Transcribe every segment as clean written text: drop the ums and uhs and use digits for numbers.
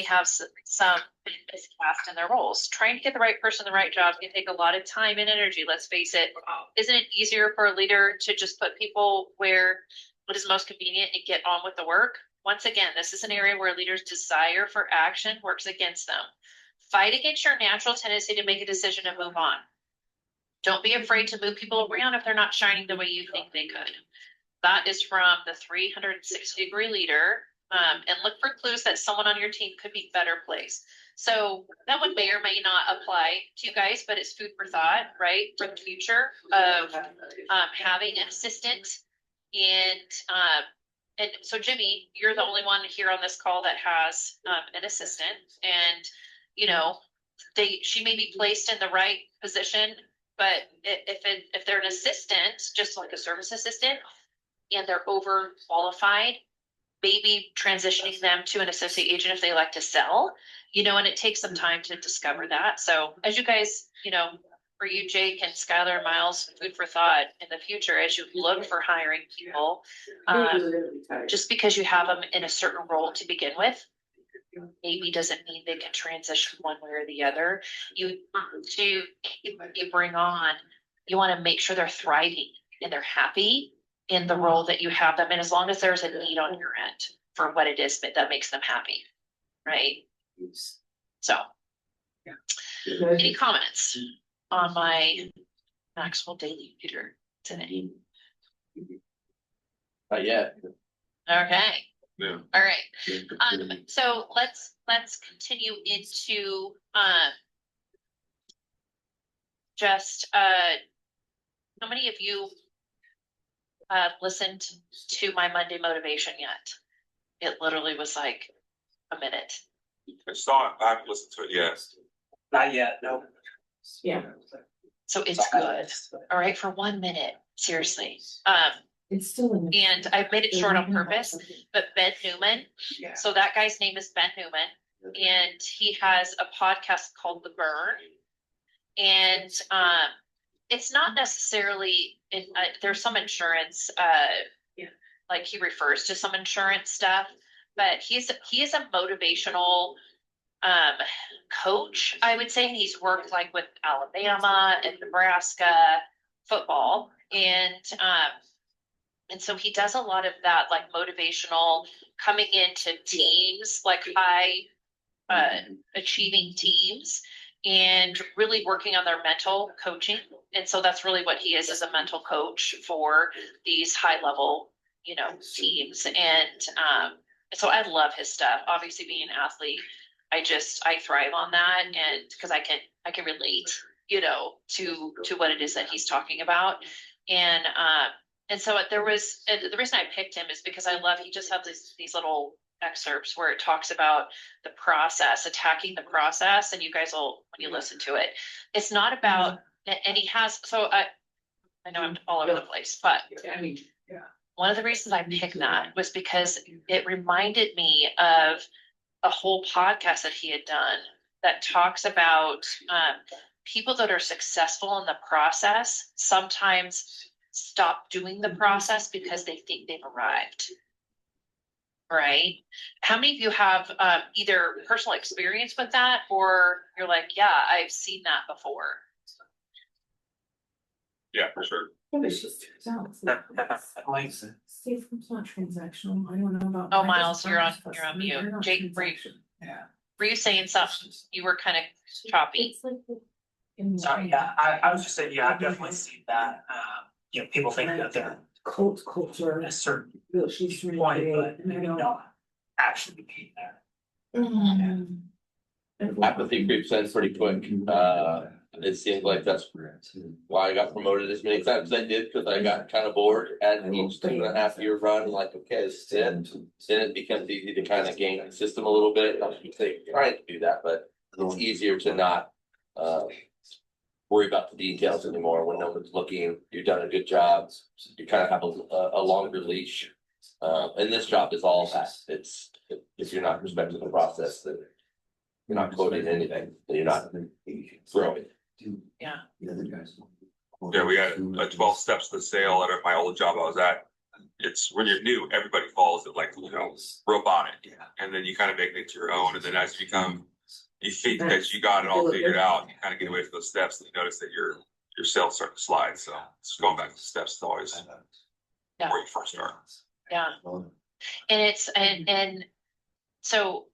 have some miscast in their roles. Trying to get the right person, the right job can take a lot of time and energy. Let's face it. Isn't it easier for a leader to just put people where what is most convenient and get on with the work? Once again, this is an area where leaders' desire for action works against them. Fight against your natural tendency to make a decision and move on. Don't be afraid to move people around if they're not shining the way you think they could. That is from the 360-degree leader. And look for clues that someone on your team could be better placed. So that one may or may not apply to you guys, but it's food for thought, right? For the future of having an assistant. And so Jimmy, you're the only one here on this call that has an assistant, and you know, she may be placed in the right position, but if they're an assistant, just like a service assistant, and they're overqualified, maybe transitioning them to an associate agent if they like to sell, and it takes some time to discover that. So as you guys, for you, Jake and Skylar and Miles, food for thought in the future, as you look for hiring people, just because you have them in a certain role to begin with, maybe doesn't mean they can transition one way or the other. You bring on, you want to make sure they're thriving and they're happy in the role that you have them in, as long as there's a need on your end for what it is that makes them happy, right? So, any comments on my Maxwell Daily Leader today? Not yet. Okay. Yeah. All right. So let's continue into just how many of you listened to my Monday motivation yet? It literally was like a minute. I saw it. I haven't listened to it yet. Not yet, no. Yeah. So it's good. All right, for 1 minute. Seriously. It's still in the, And I made it short on purpose, but Ben Newman. Yeah. So that guy's name is Ben Newman, and he has a podcast called The Burn. And it's not necessarily there's some insurance, like he refers to some insurance stuff, but he is a motivational coach, I would say. And he's worked like with Alabama and Nebraska football, and so he does a lot of that, like motivational, coming into teams, like high achieving teams, and really working on their mental coaching. And so that's really what he is a mental coach for these high level, teams. And so I love his stuff. Obviously, being an athlete, I thrive on that, and because I can relate, to what it is that he's talking about. And so the reason I picked him is because he just has these little excerpts where it talks about the process, attacking the process. And you guys will, when you listen to it, it's not about, and he has, so I know I'm all over the place, but one of the reasons I picked that was because it reminded me of a whole podcast that he had done that talks about people that are successful in the process sometimes stop doing the process because they think they've arrived. Right? How many of you have either personal experience with that, or you're like, yeah, I've seen that before? Yeah, for sure. it's just it's not safe, it's not transactional. I don't know about. Oh, Miles, you're on mute. Not Jake, transaction. were you saying something? You were kind of choppy. It's like Sorry, yeah, I was just saying, yeah, I've definitely seen that. People think that they're culture. a certain She's point, but they don't actually be there. Apathy creeps in pretty quick. It seems like that's why I got promoted as many times as I did, because I got kind of bored at each 2.5-year run. Like, okay, this is it. Then it becomes easy to kind of gain the system a little bit. I should say trying to do that, but it's easier to not worry about the details anymore when no one's looking. You've done a good job. You kind of have a longer leash. And this job is all that. It's if you're not respecting the process, then you're not quoting anything. You're not growing. Yeah. Yeah, we had 12 steps to the sale at my old job I was at. it's when you're new, everybody follows it like, robotic. Yeah. And then you kind of make it your own. And then as you become, you think that you got it all figured out, you kind of get away from those steps and you notice that your sales start to slide. So it's going back to the steps is always Yeah. where you first start. Yeah. And it's, and so,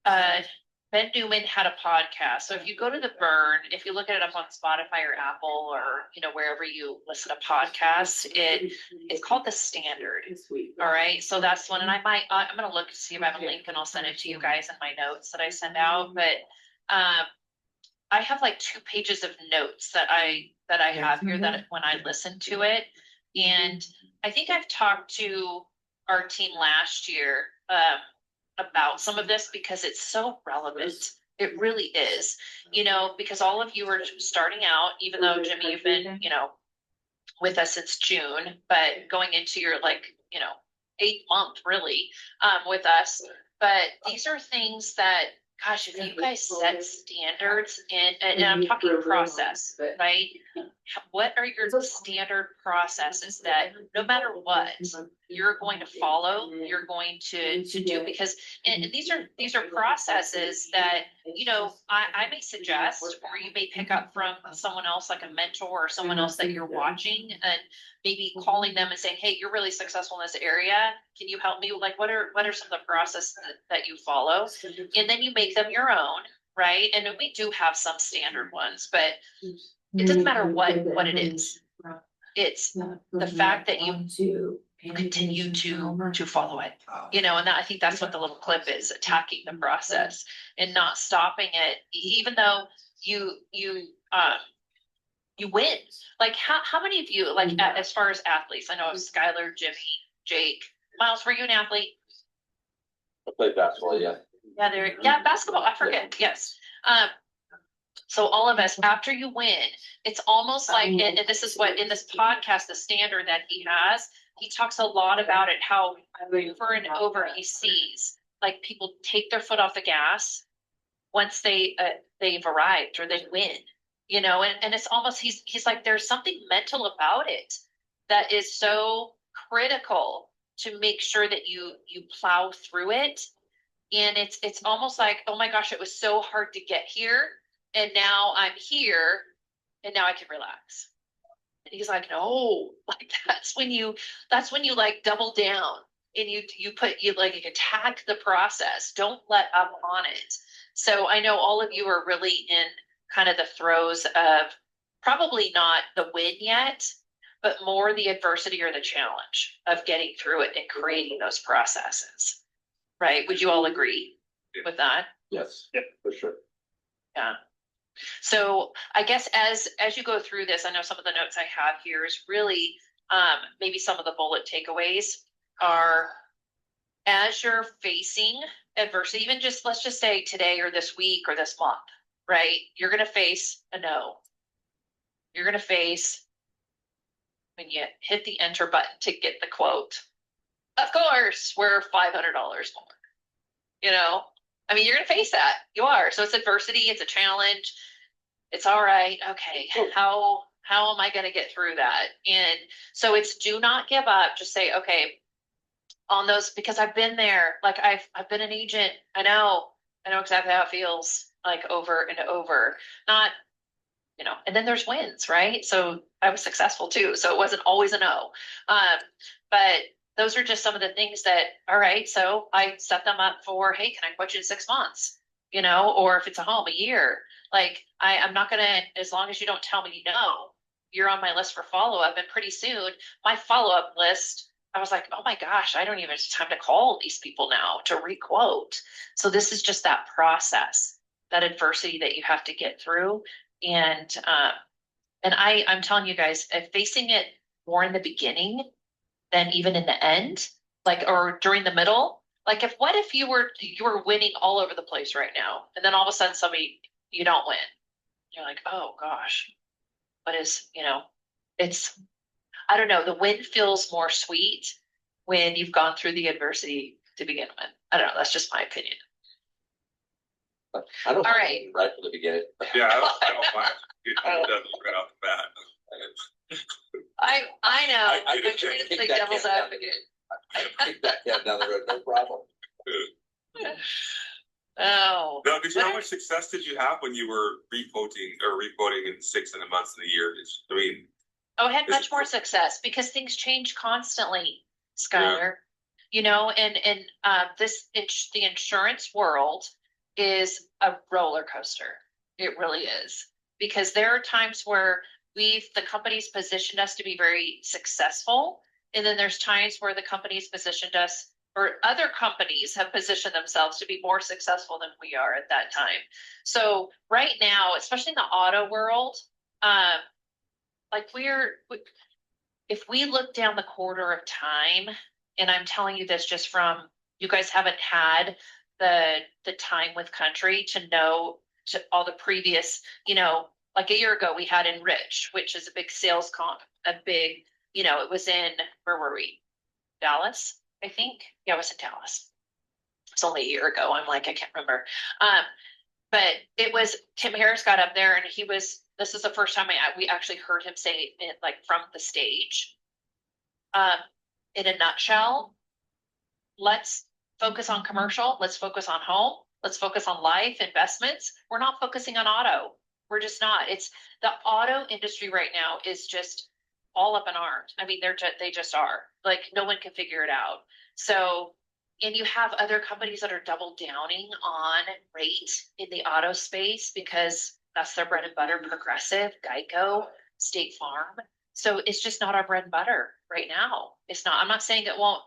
Ben Newman had a podcast. So if you go to the Burn, if you look at it up on Spotify or Apple or, wherever you listen to podcasts, it's called The Standard. All right. So that's one. And I'm going to look to see if I have a link and I'll send it to you guys in my notes that I send out. But, I have like 2 pages of notes that I have here that when I listen to it, and I think I've talked to our team last year, about some of this because it's so relevant. It really is, because all of you are starting out, even though Jimmy, you've been, with us since June, but going into your 8th month really, with us. But these are things that, gosh, if you guys set standards and I'm talking process, right? What are your standard processes that no matter what you're going to follow, you're going to do? Because and these are processes that I may suggest, or you may pick up from someone else like a mentor or someone else that you're watching, and maybe calling them and saying, hey, you're really successful in this area, can you help me? Like what are some of the processes that you follow? And then you make them your own, right? And we do have some standard ones, but it doesn't matter what it is. It's the fact that you continue to follow it, and I think that's what the little clip is, attacking the process and not stopping it, even though you win. Like how many of you, like as far as athletes, I know Skylar, Jimmy, Jake, Miles, were you an athlete? I played basketball, yeah. Yeah, basketball, I forget, yes. So all of us, after you win, it's almost like, and this is what in this podcast, the standard that he has, he talks a lot about it, how over and over he sees like people take their foot off the gas once they've arrived or they win, and it's almost, he's like, there's something mental about it that is so critical to make sure that you plow through it. And it's almost like, oh my gosh, it was so hard to get here. And now I'm here and now I can relax. And he's like, no, like that's when you like double down and you attack the process. Don't let up on it. So I know all of you are really in kind of the throes of probably not the win yet, but more the adversity or the challenge of getting through it and creating those processes. Right? Would you all agree with that? Yes. Yep. For sure. Yeah. So I guess as you go through this, I know some of the notes I have here is really maybe some of the bullet takeaways are, as you're facing adversity, even just let's just say today or this week or this month, right? You're going to face a no. You're going to face when you hit the enter button to get the quote. Of course, we're $500 more. I mean, you're going to face that. You are. So it's adversity. It's a challenge. It's all right. Okay. How am I going to get through that? And so it's do not give up. Just say, okay, on those, because I've been there. Like I've been an agent. I know exactly how it feels, like over and over. Not, and then there's wins, right? So I was successful too. So it wasn't always a no. But those are just some of the things that, all right, so I set them up for, hey, can I quote you in 6 months? Or if it's a home, a year. Like I'm not going to, as long as you don't tell me no, you're on my list for follow-up. And pretty soon my follow-up list, I was like, oh my gosh, I don't even have time to call these people now to requote. So this is just that process, that adversity that you have to get through. And I'm telling you guys, facing it more in the beginning than even in the end, or during the middle. Like what if you were winning all over the place right now, and then all of a sudden you don't win. You're like, oh gosh, what is, it's, I don't know, the win feels more sweet when you've gone through the adversity to begin with. I don't know, that's just my opinion. I don't All right. right from the beginning. Yeah, I don't mind. It doesn't right off the bat. I know, I I'm can trying to kick play that devil's can down. advocate. Kick that can down the road, no problem. Oh. No, did you, What how are- much success did you have when you were requoting in 6 and a month in a year? I mean, Oh, I had Is much it- more success because things change constantly, Skylar. You know, and the insurance world is a roller coaster. It really is. Because there are times where the company's positioned us to be very successful. And then there's times where the company's positioned us, or other companies have positioned themselves to be more successful than we are at that time. So right now, especially in the auto world, like if we look down the quarter of time, and I'm telling you this just from, you guys haven't had the time with Country to know to all the previous, like a year ago, we had Enrich, which is a big sales comp, it was in, where were we? Dallas, I think. Yeah, it was in Dallas. It's only a year ago. I'm like, I can't remember. But it was, Tim Harris got up there and this is the first time we actually heard him say it like from the stage. In a nutshell, let's focus on commercial, let's focus on home, let's focus on life investments. We're not focusing on auto. We're just not. It's the auto industry right now is just all up in arms. I mean, they just are. Like no one can figure it out. So, and you have other companies that are double downing on rate in the auto space because that's their bread and butter. Progressive, Geico, State Farm. So it's just not our bread and butter right now. It's not. I'm not saying it won't.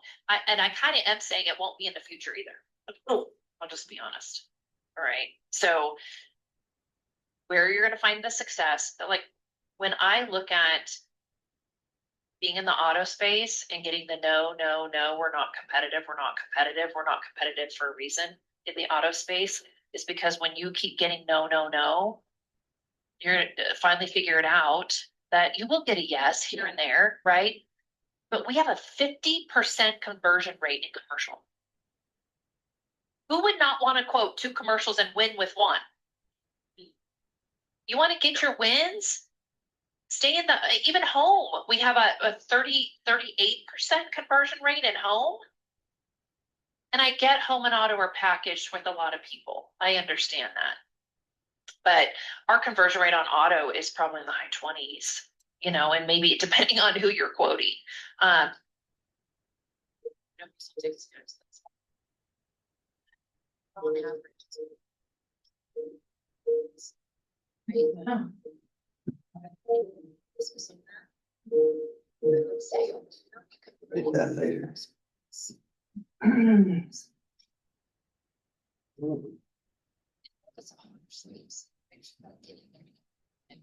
And I kind of am saying it won't be in the future either. I'll just be honest. All right. So where you're going to find the success, like when I look at being in the auto space and getting the no, we're not competitive, we're not competitive for a reason in the auto space is because when you keep getting no, you're finally figure it out that you will get a yes here and there, right? But we have a 50% conversion rate in commercial. Who would not want to quote 2 commercials and win with 1? You want to get your wins? Stay in even home. We have a 38% conversion rate in home. And I get home and auto are packaged with a lot of people. I understand that. But our conversion rate on auto is probably in the high 20s, and maybe depending on who you're quoting. That later.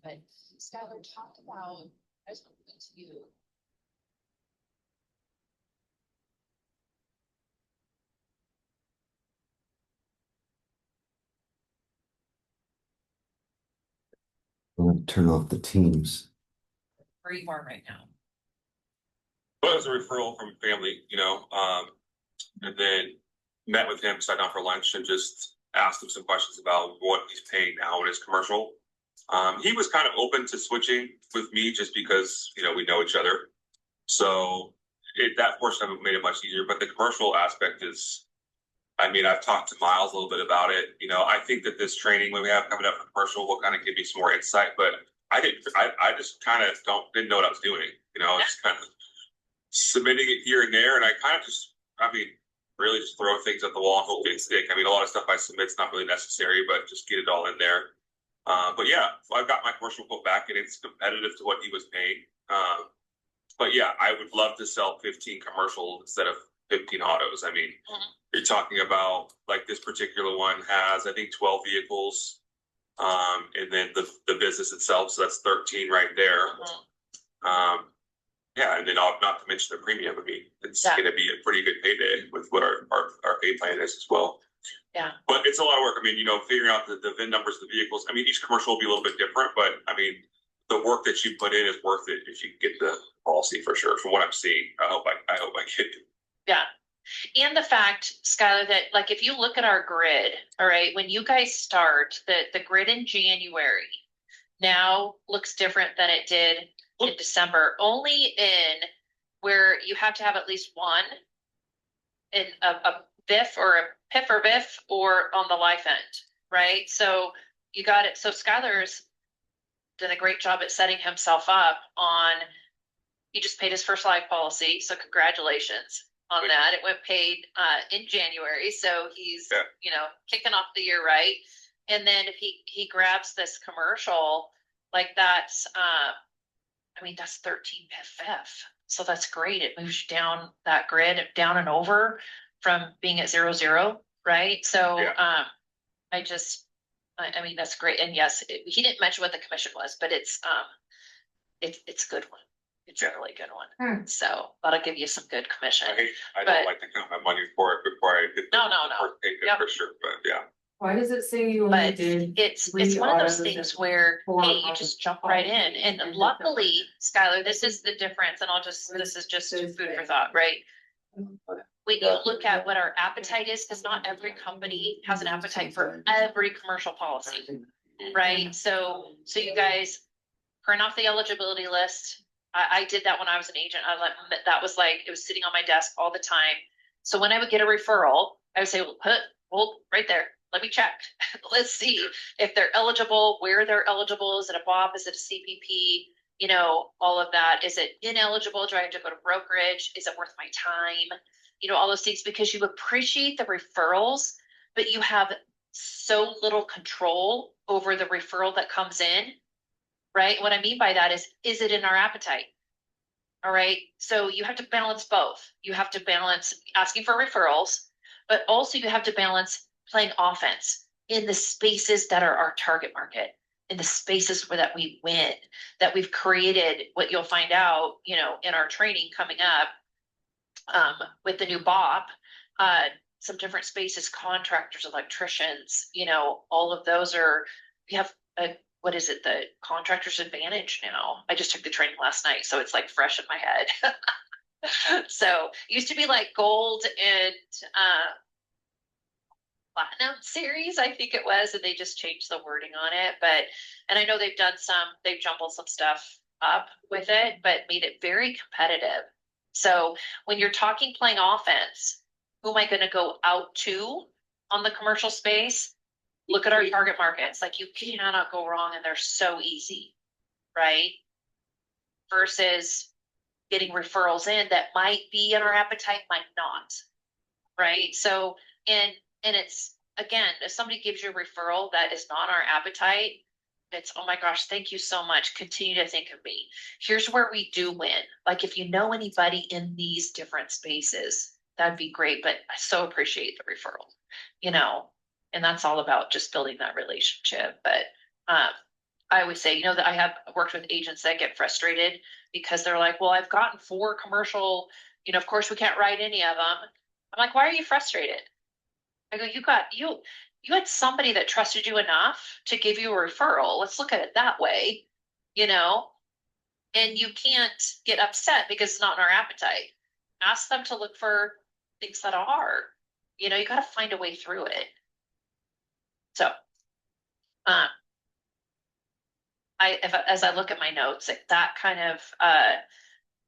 But Skylar talked about, I just want to you. I'm gonna turn off the Teams. Where you are right now. but it was a referral from family, and then met with him, sat down for lunch and just asked him some questions about what he's paying now in his commercial. He was kind of open to switching with me just because, we know each other. So that portion of it made it much easier, but the commercial aspect is, I've talked to Miles a little bit about it. I think that this training when we have coming up for commercial will kind of give me some more insight, but I just kind of didn't know what I was doing. Just kind of submitting it here and there. And I kind of just, really just throw things at the wall and hope they stick. A lot of stuff I submit's not really necessary, but just get it all in there. But yeah, so I've got my commercial quote back and it's competitive to what he was paying. But yeah, I would love to sell 15 commercial instead of 15 autos. You're talking about like this particular one has, I think 12 vehicles. And then the business itself, so that's 13 right there. Yeah, and then not to mention the premium. It's going to be a pretty good payday with what our pay plan is as well. Yeah. But it's a lot of work. Figuring out the VIN numbers of the vehicles. Each commercial will be a little bit different, but the work that you put in is worth it if you get the policy for sure. From what I'm seeing, I hope I get it. Yeah. And the fact, Skylar, that like if you look at our grid, all right, when you guys start, the grid in January now looks different than it did in December, only in where you have to have at least one in a BIF or a PIF or BIF or on the life end, right? So you got it. So Skylar's done a great job at setting himself up on, he just paid his first life policy. So congratulations on that. It went paid in January. So he's, Yeah. you know, kicking off the year right. And then if he grabs this commercial, like that's I mean, that's 13 PIF. So that's great. It moves you down that grid, down and over from being at 0-0, right? So Yeah. I mean, that's great. And yes, he didn't mention what the commission was, but it's a good one. It's a really good one. So that'll give you some good commission. I But- don't like to count my money for it before I get. No. first paycheck Yep. For sure, but yeah. Why does it say you only But did? it's three one of those autos things and where, four hey, you autos? just jump right in. And luckily, Skylar, this is the difference, and this is just food for thought, right? When you look at what our appetite is, because not every company has an appetite for every commercial policy, right? So you guys print off the eligibility list. I did that when I was an agent. That was like, it was sitting on my desk all the time. So when I would get a referral, I would say, well, hold right there. Let me check. Let's see if they're eligible, where they're eligible. Is it a BOP? Is it a CPP? You know, all of that. Is it ineligible? Do I have to go to brokerage? Is it worth my time? You know, all those things, because you appreciate the referrals, but you have so little control over the referral that comes in, right? What I mean by that is it in our appetite? All right. So you have to balance both. You have to balance asking for referrals, but also you have to balance playing offense in the spaces that are our target market, in the spaces where that we win, that we've created. What you'll find out, you know, in our training coming up with the new BOP, some different spaces, contractors, electricians, you know, all of those are, we have what is it? The contractor's advantage now. I just took the training last night, so it's like fresh in my head. So it used to be like gold and platinum series, I think it was, and they just changed the wording on it. And I know they've jumbled some stuff up with it, but made it very competitive. So when you're talking playing offense, who am I going to go out to on the commercial space? Look at our target markets. Like, you cannot go wrong, and they're so easy, right? Versus getting referrals in that might be in our appetite, might not, right? So, and it's, again, if somebody gives you a referral that is not our appetite, it's, oh my gosh, thank you so much. Continue to think of me. Here's where we do win. Like, if you know anybody in these different spaces, that'd be great. But I so appreciate the referral, you know, and that's all about just building that relationship. But I always say, you know, that I have worked with agents that get frustrated because they're like, well, I've gotten 4 commercial, you know, of course we can't write any of them. I'm like, why are you frustrated? I go, you had somebody that trusted you enough to give you a referral. Let's look at it that way, you know, and you can't get upset because it's not in our appetite. Ask them to look for things that are, you know, you got to find a way through it. So, as I look at my notes, that kind of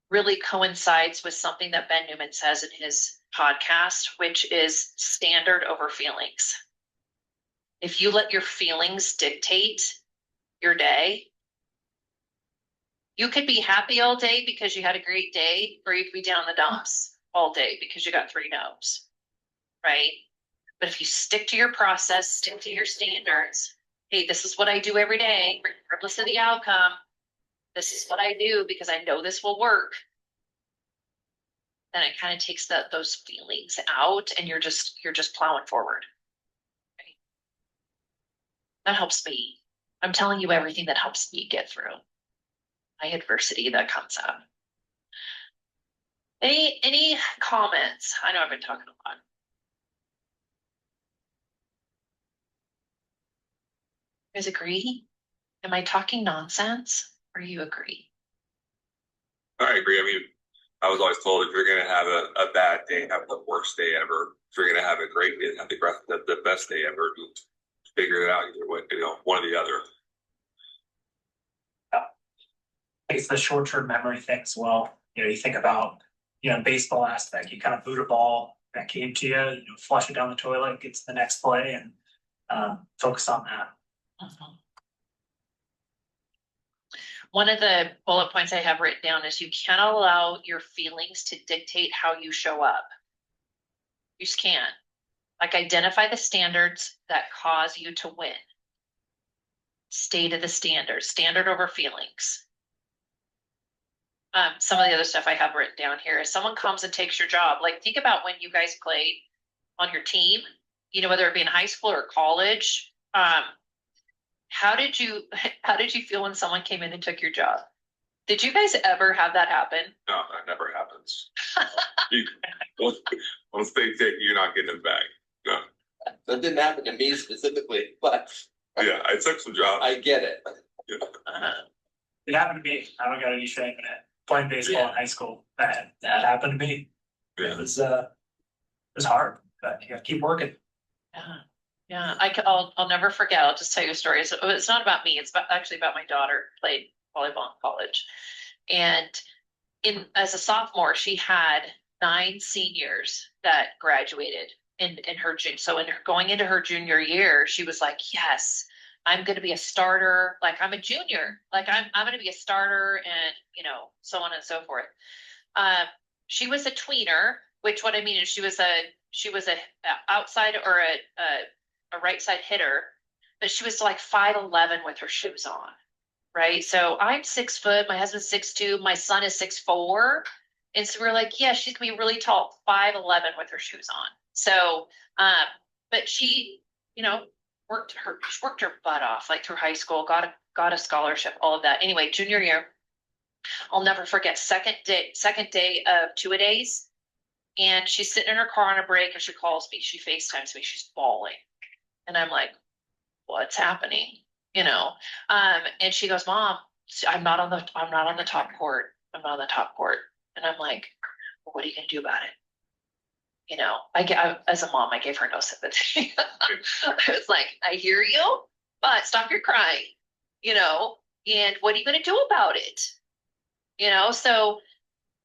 really coincides with something that Ben Newman says in his podcast, which is standard over feelings. If you let your feelings dictate your day, you could be happy all day because you had a great day, or you could be down the dumps all day because you got 3 no's, right? But if you stick to your process, stick to your standards, hey, this is what I do every day, regardless of the outcome. This is what I do because I know this will work. Then it kind of takes those feelings out, and you're just plowing forward. Right? That helps me. I'm telling you everything that helps me get through my adversity that comes up. Any comments? I know I've been talking a lot. You guys agree? Am I talking nonsense, or you agree? I agree. I mean, I was always told if you're going to have a bad day, have the worst day ever. If you're going to have a great day, have the best day ever. You figure it out either way, you know, one or the other. I think it's the short-term memory thing as well. You know, you think about, baseball aspect, you kind of boot a ball that came to you, flush it down the toilet, get to the next play and focus on that. One of the bullet points I have written down is you cannot allow your feelings to dictate how you show up. You just can't. Like, identify the standards that cause you to win. Stay to the standards, standard over feelings. Some of the other stuff I have written down here is someone comes and takes your job. Like, think about when you guys played on your team, whether it be in high school or college. How did you feel when someone came in and took your job? Did you guys ever have that happen? No, that never happens. Once they take you, you're not getting it back. No. That didn't happen to me specifically, but Yeah, I took some jobs. I get it. It happened to me. I don't got any shame in it. Playing baseball in high school, that happened to me. Yeah. It was hard, but you gotta keep working. Yeah. I'll never forget. I'll just tell you a story. It's not about me. It's actually about my daughter. Played volleyball in college, and as a sophomore, she had 9 seniors that graduated in her junior. So going into her junior year, she was like, "Yes, I'm going to be a starter. Like, I'm a junior. Like, I'm going to be a starter," and so on and so forth. She was a tweener, which what I mean is she was a outside or a right side hitter, but she was like 5'11" with her shoes on, right? So I'm 6 foot, my husband's 6'2", my son is 6'4", and so we're like, yeah, she's gonna be really tall, 5'11" with her shoes on. So, but she, worked her butt off like through high school, got a scholarship, all of that. Anyway, junior year, I'll never forget second day of two-a-days, and she's sitting in her car on a break and she calls me, she FaceTimes me, she's bawling. And I'm like, what's happening? And she goes, "Mom, I'm not on the top court. I'm not on the top court." And I'm like, well, what are you going to do about it? As a mom, I gave her no sympathy. I was like, I hear you, but stop your crying, and what are you going to do about it? So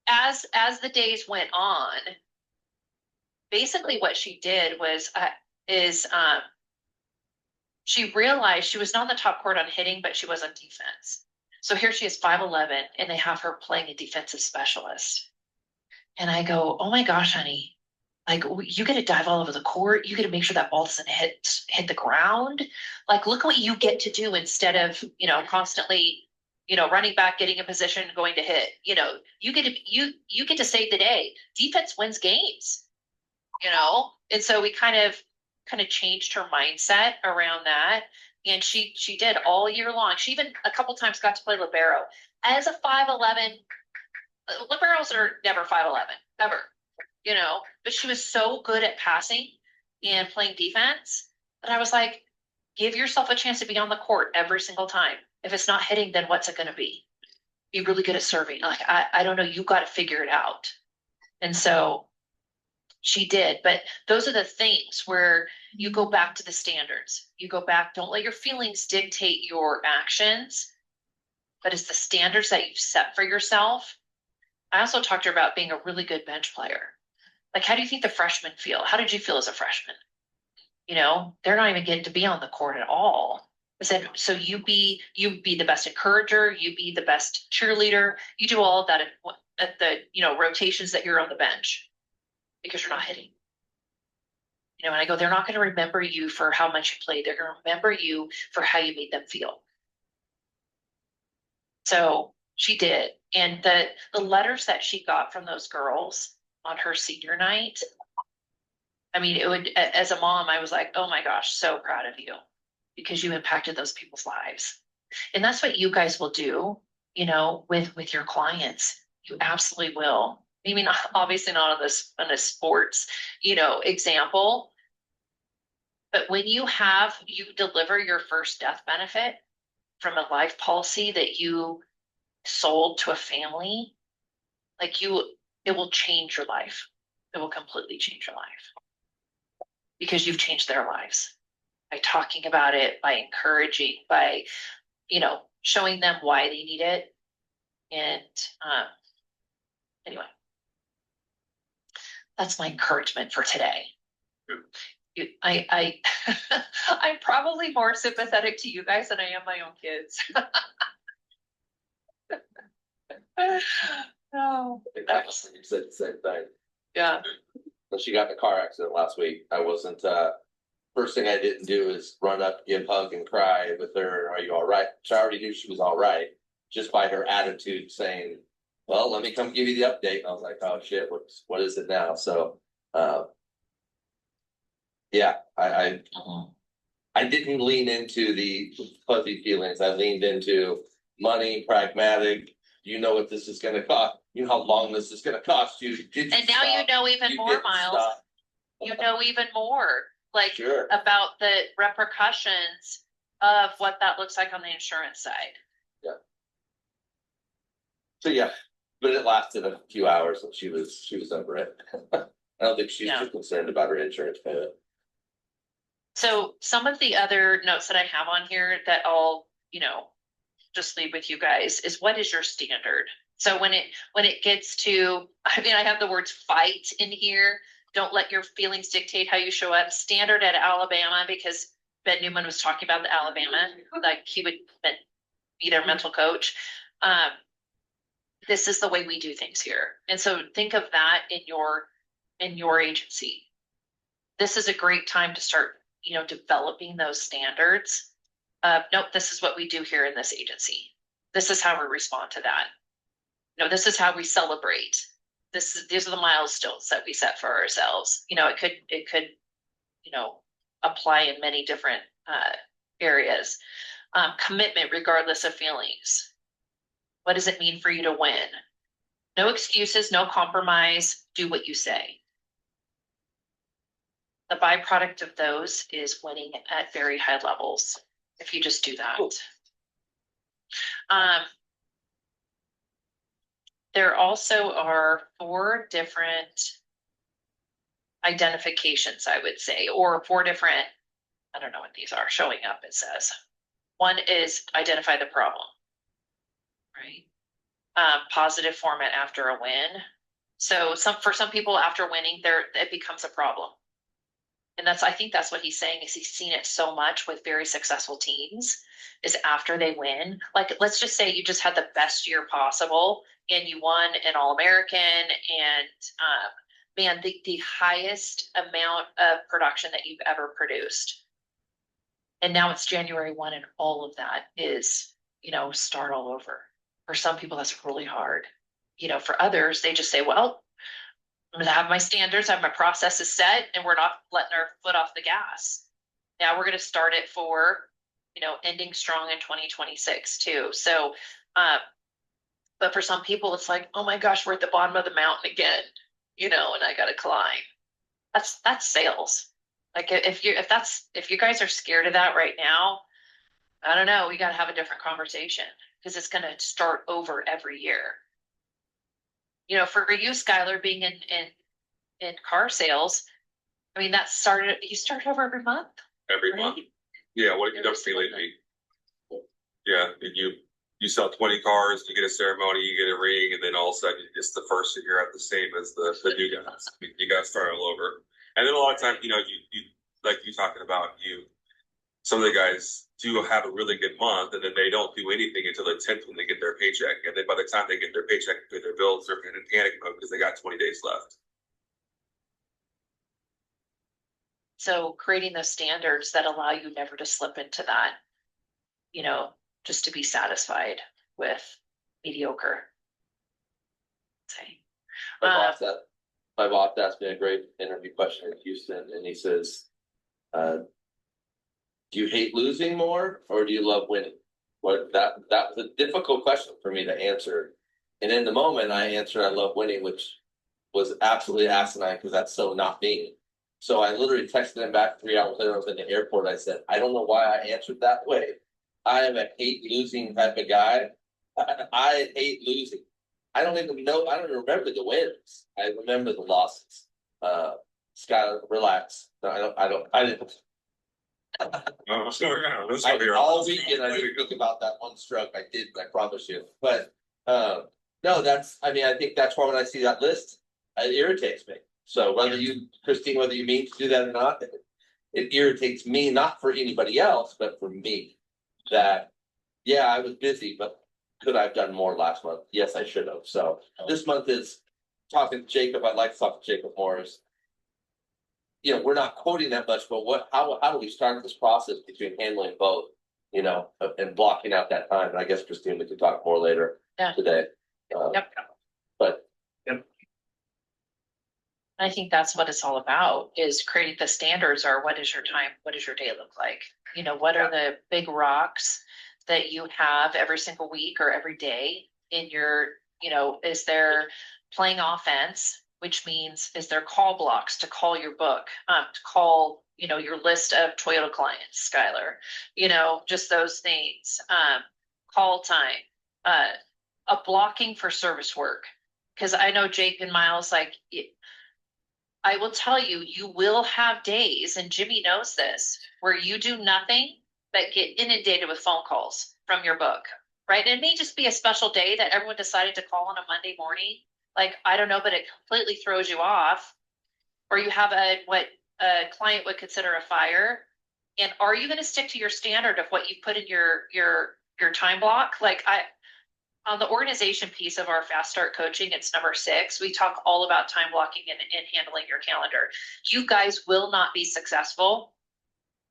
as the days went on, basically what she did was, she realized she was not on the top court on hitting, but she was on defense. So here she is 5'11", and they have her playing a defensive specialist. And I go, oh my gosh, honey, like, you get to dive all over the court. You get to make sure that ball doesn't hit the ground. Like, look what you get to do instead of, constantly, running back, getting in position, going to hit. You get to save the day. Defense wins games, And so we kind of changed her mindset around that. And she did all year long. She even a couple times got to play libero. As a 5'11", liberos are never 5'11", ever, but she was so good at passing and playing defense that I was like, give yourself a chance to be on the court every single time. If it's not hitting, then what's it going to be? Be really good at serving. Like, I don't know, you got to figure it out. And so she did, but those are the things where you go back to the standards. You go back, don't let your feelings dictate your actions, but it's the standards that you've set for yourself. I also talked to her about being a really good bench player. Like, how do you think the freshmen feel? How did you feel as a freshman? They're not even getting to be on the court at all. I said, so you be the best encourager, you be the best cheerleader, you do all of that at the, rotations that you're on the bench, because you're not hitting. And I go, they're not going to remember you for how much you played. They're going to remember you for how you made them feel. So she did. And the letters that she got from those girls on her senior night, I mean, it would, as a mom, I was like, oh my gosh, so proud of you, because you impacted those people's lives. And that's what you guys will do, with your clients. You absolutely will. I mean, obviously not on a sports, example, but when you deliver your first death benefit from a life policy that you sold to a family, like, it will change your life. It will completely change your life, because you've changed their lives by talking about it, by encouraging, by, showing them why they need it. And, anyway. That's my encouragement for today. I'm probably more sympathetic to you guys than I am my own kids. No, that was, You said the same thing. yeah, When she got in a car accident last week, I wasn't, first thing I didn't do is run up, give hug and cry with her, are you all right? So I already knew she was all right, just by her attitude saying, well, let me come give you the update. And I was like, oh shit, what is it now? So, yeah, I didn't lean into the fuzzy feelings. I leaned into money, pragmatic. You know what this is gonna cost, you know how long this is gonna cost you. Did and now you stop? know even You more, didn't Miles. stop. You know even more, like, Sure. about the repercussions of what that looks like on the insurance side. So yeah, but it lasted a few hours and she was over it. I don't think she's Yeah. too concerned about her insurance payment. So some of the other notes that I have on here that I'll, just leave with you guys is, what is your standard? So when it gets to, I have the words fight in here. Don't let your feelings dictate how you show up. Standard at Alabama, because Ben Newman was talking about the Alabama, like he would be their mental coach. This is the way we do things here. And so think of that in your agency. This is a great time to start, developing those standards. Nope, this is what we do here in this agency. This is how we respond to that. This is how we celebrate. These are the milestones that we set for ourselves. It could, apply in many different areas. Commitment regardless of feelings. What does it mean for you to win? No excuses, no compromise, do what you say. The byproduct of those is winning at very high levels, if you just do that. There also are 4 different identifications, I would say, or 4 different, I don't know what these are, showing up, it says. One is identify the problem, right? Positive format after a win. So for some people after winning, it becomes a problem. And I think that's what he's saying, is he's seen it so much with very successful teams, is after they win, like, let's just say you just had the best year possible and you won an All-American and the highest amount of production that you've ever produced. And now it's January 1 and all of that is, start all over. For some people, that's really hard. For others, they just say, well, I'm going to have my standards, I have my processes set, and we're not letting our foot off the gas. Now we're going to start it for, ending strong in 2026 too. So, but for some people, it's like, oh my gosh, we're at the bottom of the mountain again, and I got to climb. That's sales. Like if you guys are scared of that right now, I don't know, we got to have a different conversation, because it's going to start over every year. For you, Skylar, being in car sales, you start over every month. Every right? month. Yeah, what have you done for me lately? Yeah, and you sell 20 cars, you get a ceremony, you get a ring, and then all of a sudden it's the first year at the same as the new guys. You got to start all over. And then a lot of times, you like you talking about, some of the guys do have a really good month, and then they don't do anything until the 10th when they get their paycheck. And then by the time they get their paycheck and pay their bills, they're in panic mode because they got 20 days left. So creating those standards that allow you never to slip into that, just to be satisfied with mediocre. Okay. My boss asked me a great interview question in Houston, and he says, do you hate losing more or do you love winning? That was a difficult question for me to answer. And in the moment I answered I love winning, which was absolutely asinine because that's so not me. So I literally texted him back 3 hours later. I was in the airport. I said, I don't know why I answered that way. I am a hate losing type of guy. I hate losing. I don't even remember the wins. I remember the losses. Scott, relax. No, I didn't. All weekend I didn't think about that one stroke. I did, I promise you. But No, I mean, I think that's why when I see that list, it irritates me. So whether you, Christine, whether you mean to do that or not, it irritates me, not for anybody else, but for me. That, yeah, I was busy, but could I have done more last month? Yes, I should have. So this month is talking to Jacob. I'd like to talk to Jacob Morris. You know, we're not quoting that much, but how do we start this process between handling both, you know, and blocking out that time? And I guess Christine, we could talk more later Yeah. today. Yep. But I think that's what it's all about, is creating the standards, or what is your time, what does your day look like? You know, what are the big rocks that you have every single week or every day in your, you know, is there playing offense, which means is there call blocks to call your book, to call, you know, your list of Toyota clients, Skylar, you know, just those things, call time, a blocking for service work. Cause I know Jake and Miles, like, I will tell you, you will have days, and Jimmy knows this, where you do nothing but get inundated with phone calls from your book, right? And it may just be a special day that everyone decided to call on a Monday morning. Like, I don't know, but it completely throws you off. Or you have what a client would consider a fire. And are you going to stick to your standard of what you put in your time block? Like, on the organization piece of our Fast Start coaching, it's number 6. We talk all about time blocking and handling your calendar. You guys will not be successful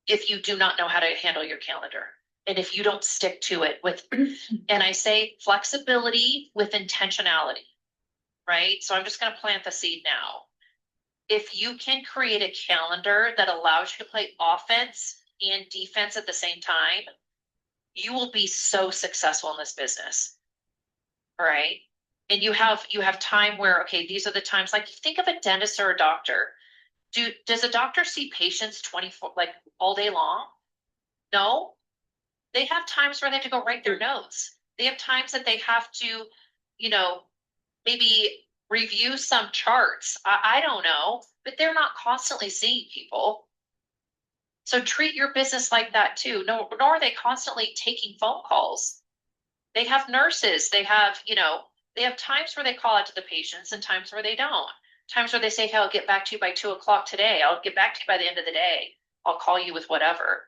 if you do not know how to handle your calendar. And if you don't stick to it with, and I say flexibility with intentionality, right? So I'm just going to plant the seed now. If you can create a calendar that allows you to play offense and defense at the same time, you will be so successful in this business. All right. And you have time where, okay, these are the times, like think of a dentist or a doctor. Does a doctor see patients 24, like all day long? No, they have times where they have to go write their notes. They have times that they have to, you know, maybe review some charts. I don't know, but they're not constantly seeing people. So treat your business like that too. No, nor are they constantly taking phone calls. They have nurses, they have, you know, they have times where they call out to the patients and times where they don't. Times where they say, hey, I'll get back to you by 2:00 today. I'll get back to you by the end of the day. I'll call you with whatever.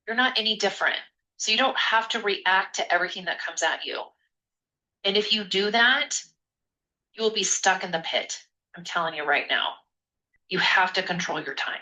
You're not any different. So you don't have to react to everything that comes at you. And if you do that, you will be stuck in the pit. I'm telling you right now. You have to control your time.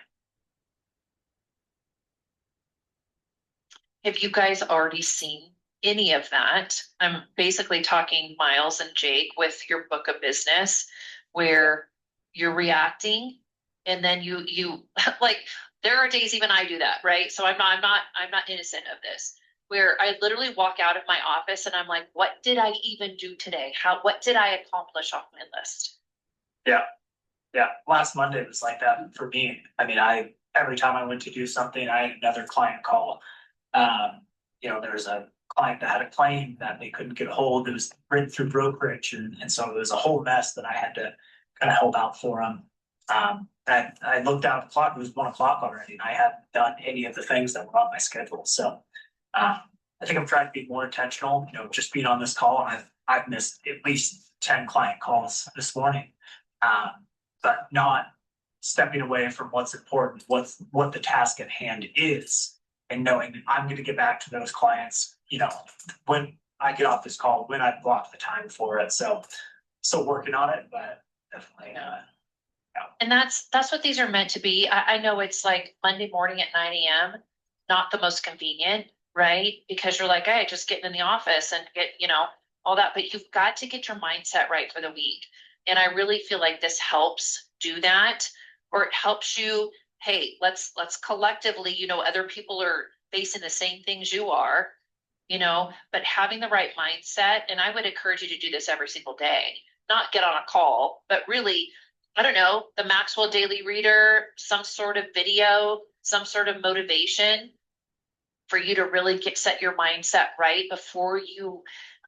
Have you guys already seen any of that? I'm basically talking Miles and Jake with your book of business, where you're reacting, and then you like, there are days even I do that, right? So I'm not innocent of this, where I literally walk out of my office and I'm like, what did I even do today? What did I accomplish off my list? Yeah. Last Monday was like that for me. I mean, every time I went to do something, I had another client call. You know, there's a client that had a claim that they couldn't get a hold. It was written through brokerage. And so it was a whole mess that I had to kind of help out for them. I looked down at the clock, it was 1:00 already, and I hadn't done any of the things that were on my schedule. So, I think I'm trying to be more intentional, you know, just being on this call. I've missed at least 10 client calls this morning. But not stepping away from what's important, what the task at hand is, and knowing that I'm going to get back to those clients, you know, when I get off this call, when I block the time for it. So still working on it, but definitely And that's what these are meant to be. I know it's like Monday morning at 9 a.m., not the most convenient, right? Because you're like, hey, just getting in the office and get, you know, all that, but you've got to get your mindset right for the week. And I really feel like this helps do that, or it helps you, hey, let's collectively, you know, other people are facing the same things you are, you know, but having the right mindset. And I would encourage you to do this every single day, not get on a call, but really, I don't know, the Maxwell Daily Reader, some sort of video, some sort of motivation for you to really set your mindset right before you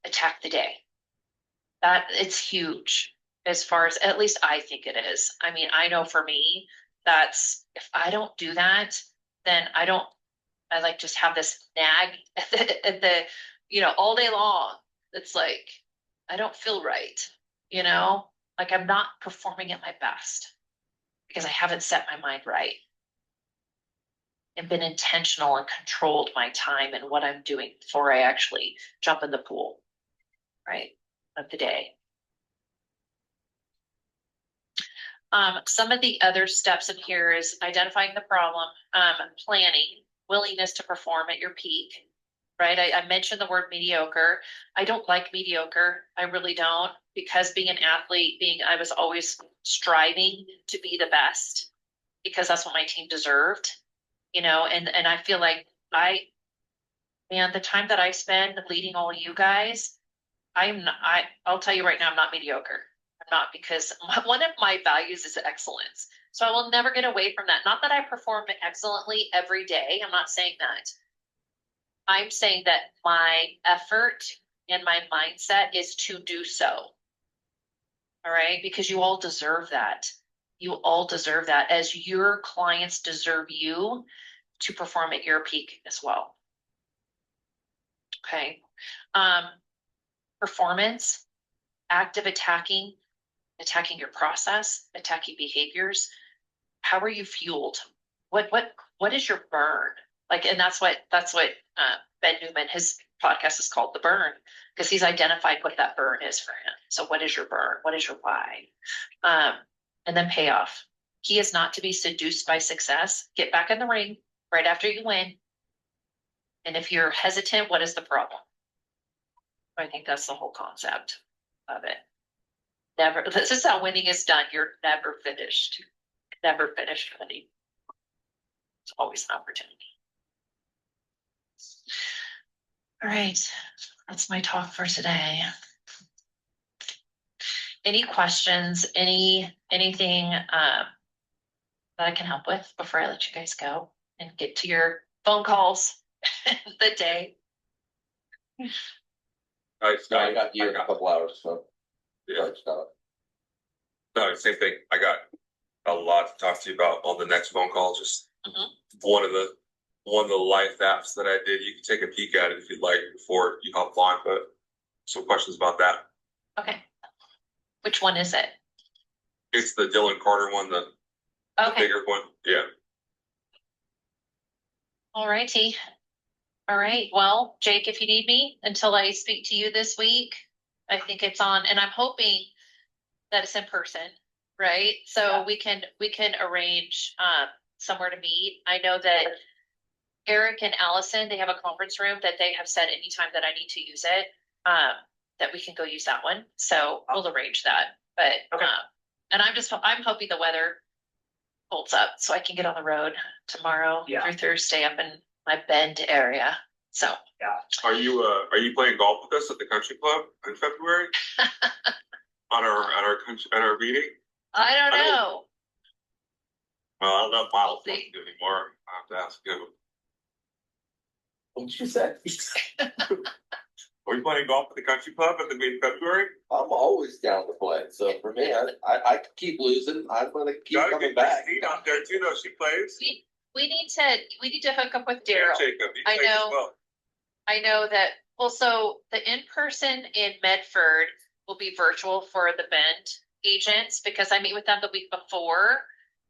attack the day. That it's huge, as far as, at least I think it is. I mean, I know for me, that's, if I don't do that, then I like just have this nag at the, you know, all day long. it's like, I don't feel right, you know, like I'm not performing at my best because I haven't set my mind right and been intentional and controlled my time and what I'm doing before I actually jump in the pool, right, of the day. Some of the other steps in here is identifying the problem, planning, willingness to perform at your peak, right? I mentioned the word mediocre. I don't like mediocre. I really don't, because being an athlete, I was always striving to be the best because that's what my team deserved, you know, and I feel like man, the time that I spend leading all of you guys, I'll tell you right now, I'm not mediocre. I'm not, because one of my values is excellence. So I will never get away from that. Not that I perform excellently every day. I'm not saying that. I'm saying that my effort and my mindset is to do so. All right. Because you all deserve that. You all deserve that, as your clients deserve you to perform at your peak as well. Okay. Performance, active attacking your process, attacking behaviors. How are you fueled? What is your burn? Like, and that's what Ben Newman, his podcast is called The Burn, because he's identified what that burn is for him. So what is your burn? What is your why? And then payoff. He is not to be seduced by success. Get back in the ring right after you win. And if you're hesitant, what is the problem? I think that's the whole concept of it. Never, this is how winning is done. You're never finished. Never finished winning. It's always an opportunity. All right, that's my talk for today. Any questions, anything that I can help with before I let you guys go and get to your phone calls the day? I got you in a couple hours, so. Yeah. No, same thing. I got a lot to talk to you about on the next phone call. Just one of the life apps that I did. You can take a peek at it if you'd like before you hop on, but some questions about that. Okay. Which one is it? It's the Dylan Carter one, the bigger one. Yeah. All righty. All right. Well, Jake, if you need me until I speak to you this week, I think it's on, and I'm hoping that it's in person, right? So we can arrange somewhere to meet. I know that Eric and Allison, they have a conference room that they have said anytime that I need to use it, that we can go use that one. So we'll arrange that. But and I'm hoping the weather holds up so I can get on the road tomorrow through Thursday up in my Bend area. So Are you playing golf with us at the country club in February? on our meeting? I don't know. Well, I don't know if Miles wants to do anymore. I have to ask him. What did you say? Are you playing golf at the country club in February? I'm always down to play. So for me, I keep losing. I'm gonna keep coming back. Christine out there too, though. She plays. We need to hook up with Daryl. Jacob, he I plays know. as well. I know that. Well, so the in-person in Medford will be virtual for the Bend agents, because I meet with them the week before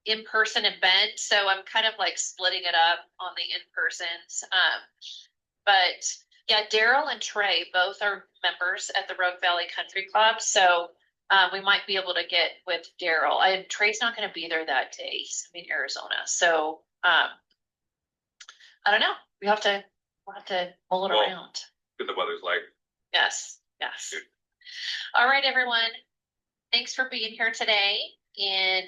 in person in Bend. So I'm kind of like splitting it up on the in-persons. But yeah, Daryl and Trey both are members at the Rogue Valley Country Club. So we might be able to get with Daryl. And Trey's not going to be there that day. He's in Arizona. So I don't know. We'll have to mull it around. Good the weather's like. Yes. All right, everyone. Thanks for being here today. And